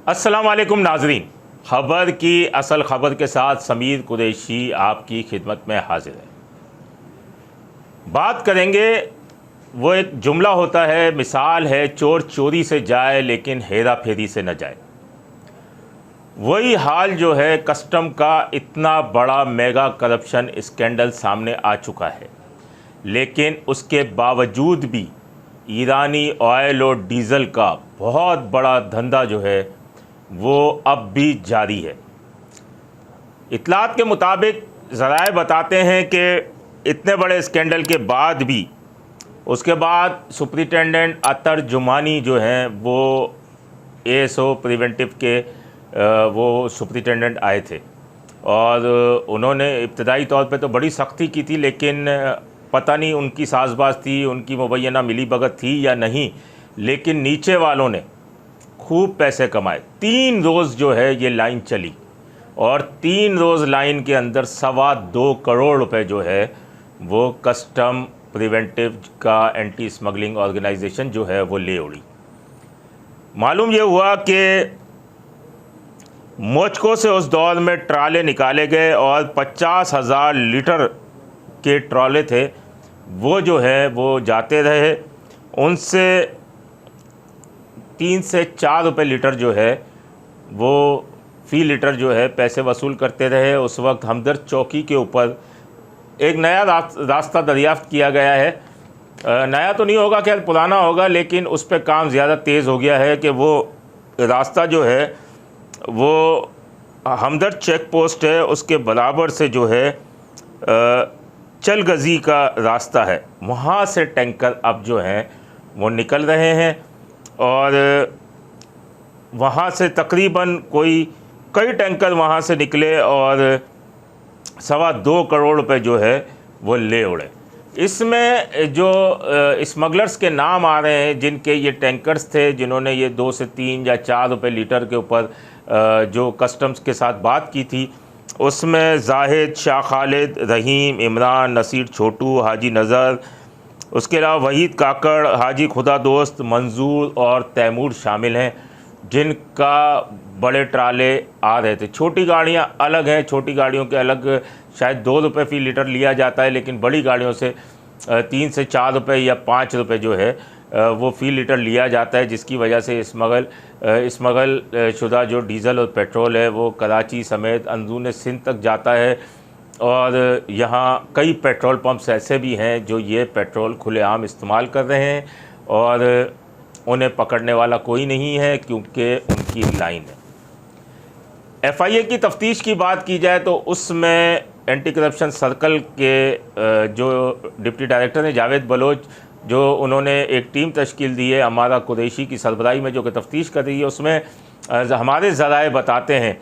अस्सलाम वालेकुम नाजरीन, खबर की असल खबर के साथ समीर कुरैशी आपकी खिदमत में हाजिर है। बात करेंगे, वो एक जुमला होता है, मिसाल है, चोर चोरी से जाए लेकिन हेरा फेरी से न जाए। वही हाल जो है कस्टम का, इतना बड़ा मेगा करप्शन स्कैंडल सामने आ चुका है, लेकिन उसके बावजूद भी ईरानी ऑयल और डीज़ल का बहुत बड़ा धंधा जो है वो अब भी जारी है। इतलात के मुताबिक ज़राए बताते हैं कि इतने बड़े स्कैंडल के बाद भी उसके बाद सुपरिटेंडेंट अतर जुमानी जो हैं वो एएसओ प्रिवेंटिव के वो सुपरिटेंडेंट आए थे और उन्होंने इब्तदाई तौर पे तो बड़ी सख्ती की थी, लेकिन पता नहीं उनकी साज़बाज़ थी, उनकी मुबैना मिली भगत थी या नहीं, लेकिन नीचे वालों ने खूब पैसे कमाए। 3 रोज़ जो है ये लाइन चली और 3 रोज़ लाइन के अंदर 2.25 करोड़ रुपए जो है वो कस्टम प्रिवेंटिव का एंटी स्मगलिंग ऑर्गेनाइजेशन जो है वो ले उड़ी। मालूम ये हुआ कि मोचको से उस दौर में ट्राले निकाले गए और 50,000 लीटर के ट्राले थे, वो जो है वो जाते रहे। उनसे 3 से 4 रुपये लीटर जो है वो फ़ी लीटर जो है पैसे वसूल करते रहे। उस वक्त हमदर्द चौकी के ऊपर एक नया रास्ता दरियाफ़्त किया गया है। नया तो नहीं होगा, खैर पुराना होगा, लेकिन उस पर काम ज़्यादा तेज़ हो गया है कि वो रास्ता जो है वो हमदर्द चेक पोस्ट है, उसके बराबर से जो है चलगज़ी का रास्ता है, वहाँ से टैंकर अब जो हैं वो निकल रहे हैं और वहाँ से तकरीबन कई टैंकर वहाँ से निकले और 2.25 करोड़ रुपए जो है वो ले उड़े। इसमें जो स्मगलर्स के नाम आ रहे हैं, जिनके ये टैंकर्स थे, जिन्होंने ये 2 से 3 या 4 रुपये लीटर के ऊपर जो कस्टम्स के साथ बात की थी, उसमें जाहिद, शाह खालिद, रहीम, इमरान, नसीर छोटू, हाजी नज़र, उसके अलावा वहीद काकड़, हाजी खुदा दोस्त, मंजूर और तैमूर शामिल हैं, जिनका बड़े ट्राले आ रहे थे। छोटी गाड़ियां अलग हैं, छोटी गाड़ियों के अलग शायद 2 रुपये फ़ी लीटर लिया जाता है, लेकिन बड़ी गाड़ियों से 3 से 4 रुपये या 5 रुपये जो है वो फ़ी लीटर लिया जाता है, जिसकी वजह से स्मगल शुदा जो डीज़ल और पेट्रोल है वो कराची समेत अंदरून सिंध तक जाता है। और यहाँ कई पेट्रोल पंप्स ऐसे भी हैं जो ये पेट्रोल खुलेआम इस्तेमाल कर रहे हैं और उन्हें पकड़ने वाला कोई नहीं है, क्योंकि उनकी लाइन है। FIA की तफ्तीश की बात की जाए तो उसमें एंटी करप्शन सर्कल के जो डिप्टी डायरेक्टर हैं जावेद बलोच, जो उन्होंने एक टीम तश्कील दी है अमारा कुरैशी की सरबराही में, जो कि तफ्तीश कर रही है, उसमें हमारे ज़राए बताते हैं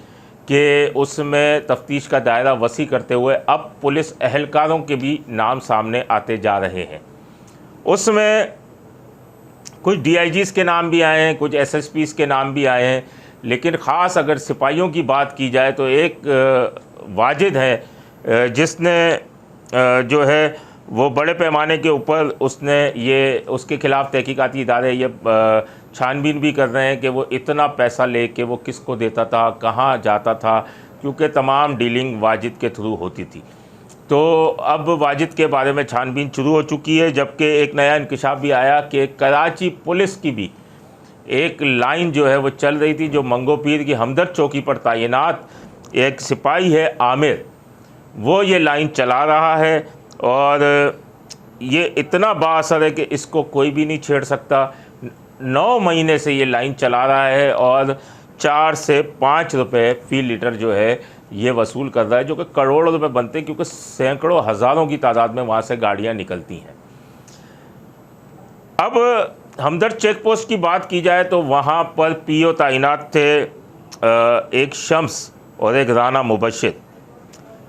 कि उसमें तफ्तीश का दायरा वसी करते हुए अब पुलिस अहलकारों के भी नाम सामने आते जा रहे हैं। उसमें कुछ DIGs के नाम भी आए हैं, कुछ SSPs के नाम भी आए हैं, लेकिन ख़ास अगर सिपाहियों की बात की जाए तो एक वाजिद है जिसने जो है वो बड़े पैमाने के ऊपर उसके ख़िलाफ़ तहकीकाती इदारे ये छानबीन भी कर रहे हैं कि वो इतना पैसा लेके वो किसको देता था, कहाँ जाता था, क्योंकि तमाम डीलिंग वाजिद के थ्रू होती थी। तो अब वाजिद के बारे में छानबीन शुरू हो चुकी है, जबकि एक नया इंकशाफ भी आया कि कराची पुलिस की भी एक लाइन जो है वो चल रही थी, जो मंगो पीर की हमदर्द चौकी पर तैनात एक सिपाही है आमिर, वो ये लाइन चला रहा है और ये इतना बाअसर है कि इसको कोई भी नहीं छेड़ सकता। 9 महीने से ये लाइन चला रहा है और 4 से 5 रुपये फ़ी लीटर जो है ये वसूल कर रहा है, जो कि करोड़ों रुपए बनते हैं, क्योंकि सैकड़ों हज़ारों की तादाद में वहाँ से गाड़ियाँ निकलती हैं। अब हमदर्द चेक पोस्ट की बात की जाए तो वहाँ पर PO तैनात थे, एक शम्स और एक राना मुबशिर।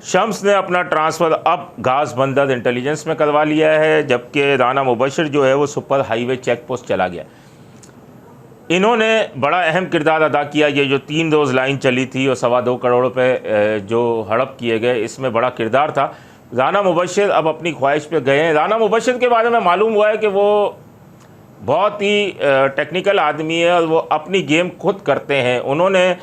शम्स ने अपना ट्रांसफ़र अब घास बंदर इंटेलिजेंस में करवा लिया है, जबकि राना मुबशिर जो है वो सुपर हाईवे चेक पोस्ट चला गया। इन्होंने बड़ा अहम किरदार अदा किया। ये जो 3 रोज़ लाइन चली थी और 2.25 करोड़ रुपए जो हड़प किए गए, इसमें बड़ा किरदार था। राना मुबशिर अब अपनी ख्वाहिश पे गए हैं। राना मुबशिर के बारे में मालूम हुआ है कि वो बहुत ही टेक्निकल आदमी है और वो अपनी गेम खुद करते हैं। उन्होंने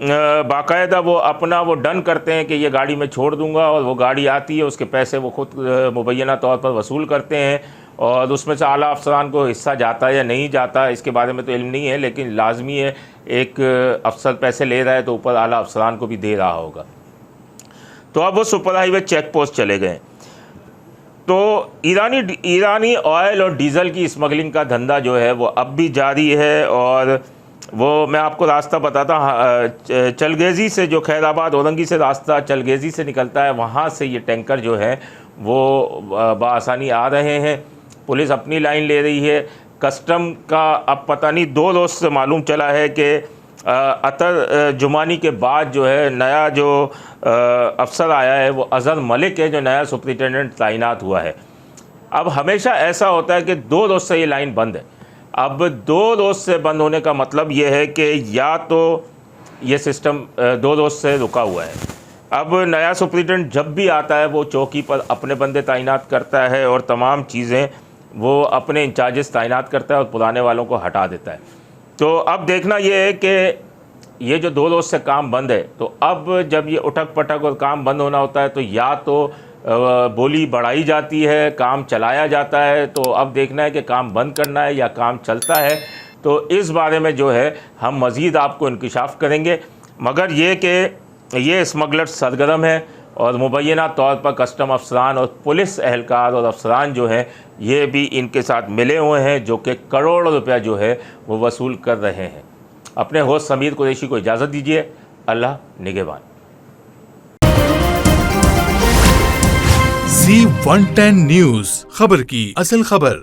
बाकायदा वो अपना वो डन करते हैं कि ये गाड़ी मैं छोड़ दूंगा, और वो गाड़ी आती है, उसके पैसे वो खुद मुबैना तौर पर वसूल करते हैं, और उसमें से आला अफसरान को हिस्सा जाता है या नहीं जाता इसके बारे में तो इल्म नहीं है, लेकिन लाजमी है एक अफसर पैसे ले रहा है तो ऊपर आला अफसरान को भी दे रहा होगा। तो अब वो सुपर हाईवे चेक पोस्ट चले गए। तो ईरानी ऑयल और डीज़ल की स्मगलिंग का धंधा जो है वो अब भी जारी है, और वो मैं आपको रास्ता बताता हूँ, चलगेज़ी से जो खैराबाद औरंगी से रास्ता चलगेज़ी से निकलता है, वहाँ से ये टैंकर जो है वो बआसानी आ रहे हैं। पुलिस अपनी लाइन ले रही है। कस्टम का अब पता नहीं 2 रोज़ से मालूम चला है कि अतर जुमानी के बाद जो है नया जो अफसर आया है वो अज़हर मलिक है, जो नया सुपरिटेंडेंट तैनात हुआ है। अब हमेशा ऐसा होता है कि 2 रोज़ से ये लाइन बंद है। अब 2 रोज़ से बंद होने का मतलब ये है कि या तो ये सिस्टम 2 रोज़ से रुका हुआ है। अब नया सुपरिटेंडेंट जब भी आता है वो चौकी पर अपने बंदे तैनात करता है और तमाम चीज़ें वो अपने इंचार्जेस तैनात करता है और पुराने वालों को हटा देता है। तो अब देखना ये है कि ये जो 2 रोज़ से काम बंद है, तो अब जब ये उठक पटक और काम बंद होना होता है तो या तो बोली बढ़ाई जाती है, काम चलाया जाता है। तो अब देखना है कि काम बंद करना है या काम चलता है। तो इस बारे में जो है हम मज़ीद आपको इंकिशाफ करेंगे, मगर ये कि ये स्मगलर सरगर्म है और मुबैना तौर पर कस्टम अफसरान और पुलिस अहलकार और अफसरान जो हैं ये भी इनके साथ मिले हुए हैं, जो कि करोड़ों रुपया जो है वो वसूल कर रहे हैं। अपने होस्ट समीर कुरैशी को इजाज़त दीजिए। अल्लाह निगहबान। Z110 न्यूज़, खबर की असल खबर।